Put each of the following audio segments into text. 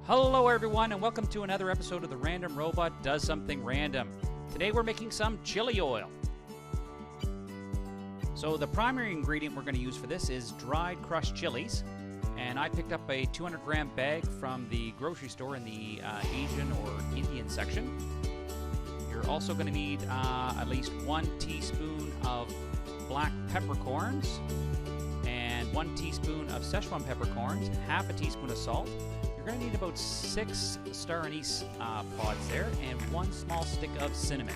Hello everyone and welcome to another episode of the Random Robot Does Something Random. Today we're making some chili oil. So the primary ingredient we're going to use for this is dried crushed chilies. And I picked up a 200 gram bag from the grocery store in the Asian or Indian section. You're also going to need at least 1 teaspoon of black peppercorns and 1 teaspoon of Szechuan peppercorns, half a teaspoon of salt. You're going to need about 6 star anise pods there and 1 small stick of cinnamon.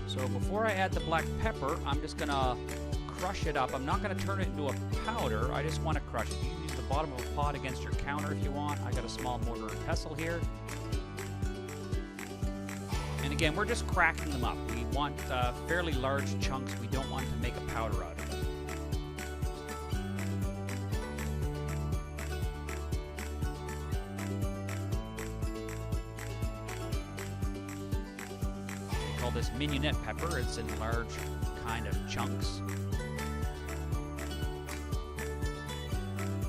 So before I add the black pepper, I'm just going to crush it up. I'm not going to turn it into a powder. I just want to crush it. You can use the bottom of a pot against your counter if you want. I got a small mortar and pestle here. And again, we're just cracking them up. We want fairly large chunks. We don't want to make a powder out of it. Call this mignonette pepper. It's in large kind of chunks.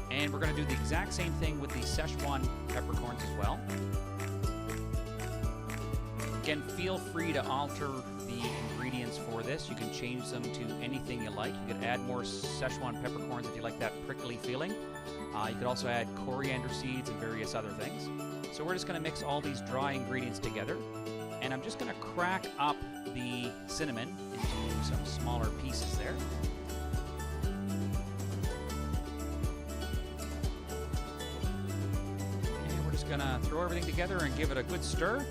And we're going to do the exact same thing with the Szechuan peppercorns as well. Again, feel free to alter the ingredients for this. You can change them to anything you like. You could add more Szechuan peppercorns if you like that prickly feeling. You could also add coriander seeds and various other things. So we're just going to mix all these dry ingredients together. And I'm just going to crack up the cinnamon into some smaller pieces there. And we're just going to throw everything together and give it a good stir.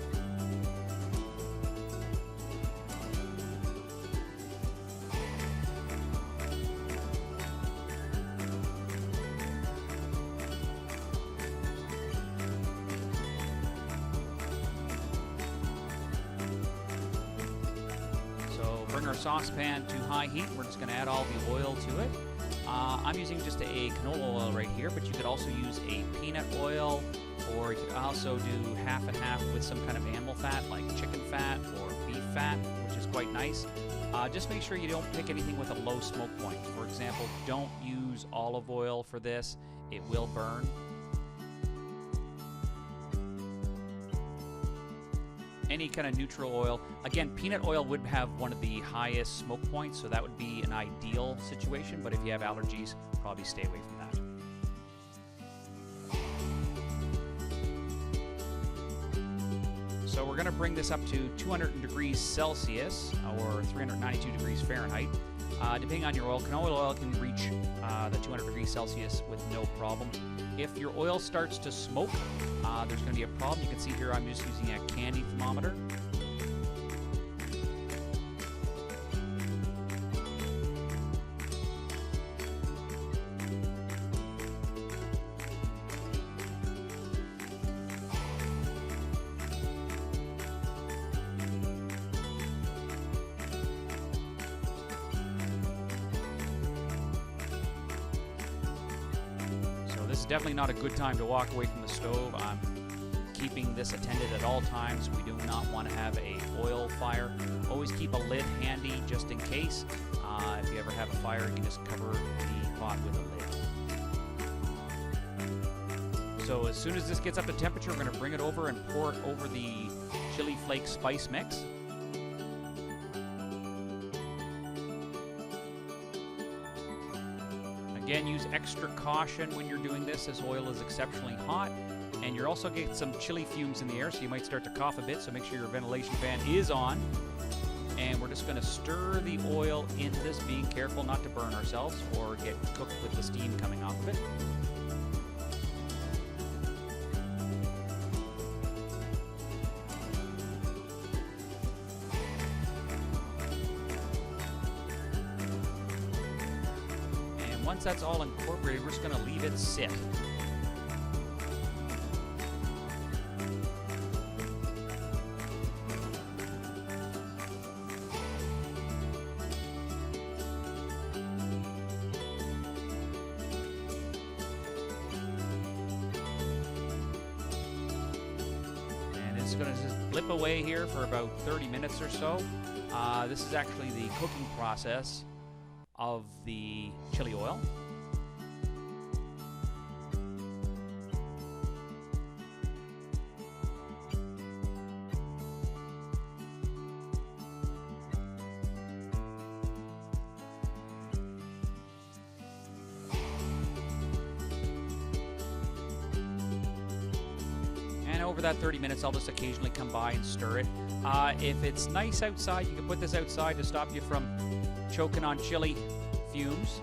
Bring our saucepan to high heat. We're just going to add all the oil to it. I'm using just a canola oil right here, but you could also use a peanut oil, or you could also do half and half with some kind of animal fat like chicken fat or beef fat, which is quite nice. Just make sure you don't pick anything with a low smoke point. For example, don't use olive oil for this. It will burn. Any kind of neutral oil. Again, peanut oil would have one of the highest smoke points, so that would be an ideal situation, but if you have allergies, probably stay away from that. So we're going to bring this up to 200 degrees Celsius or 392 degrees Fahrenheit. Depending on your oil, canola oil can reach the 200 degrees Celsius with no problem. If your oil starts to smoke, there's going to be a problem. You can see here I'm just using a candy thermometer. This is definitely not a good time to walk away from the stove. I'm keeping this attended at all times. We do not want to have a oil fire. Always keep a lid handy just in case. If you ever have a fire, you can just cover the pot with a lid. So as soon as this gets up to temperature, we're going to bring it over and pour it over the chili flake spice mix. Again, use extra caution when you're doing this, as oil is exceptionally hot. And you're also getting some chili fumes in the air, so you might start to cough a bit, so make sure your ventilation fan is on. And we're just going to stir the oil in this, being careful not to burn ourselves or get cooked with the steam coming off of it. Once that's all incorporated, we're just going to leave it sit. And it's going to just blip away here for about 30 minutes or so. This is actually the cooking process of the chili oil. over that 30 minutes, I'll just occasionally come by and stir it. If it's nice outside, you can put this outside to stop you from choking on chili fumes.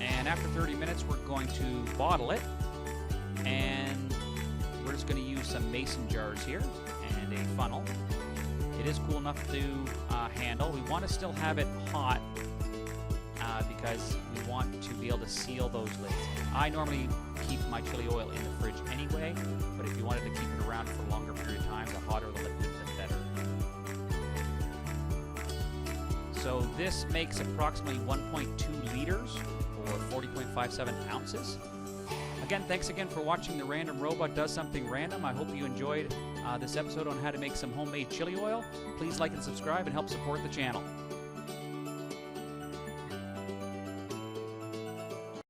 And after 30 minutes, we're going to bottle it, and we're just going to use some mason jars here and a funnel. It is cool enough to handle. We want to still have it hot because we want to be able to seal those lids. I normally keep my chili oil in the fridge anyway, but if you wanted to keep it around for a longer period of time, the hotter the liquid, the better. So this makes approximately 1.2 liters or 40.57 ounces. Again, thanks again for watching The Random Robot Does Something Random. I hope you enjoyed this episode on how to make some homemade chili oil. Please like and subscribe and help support the channel.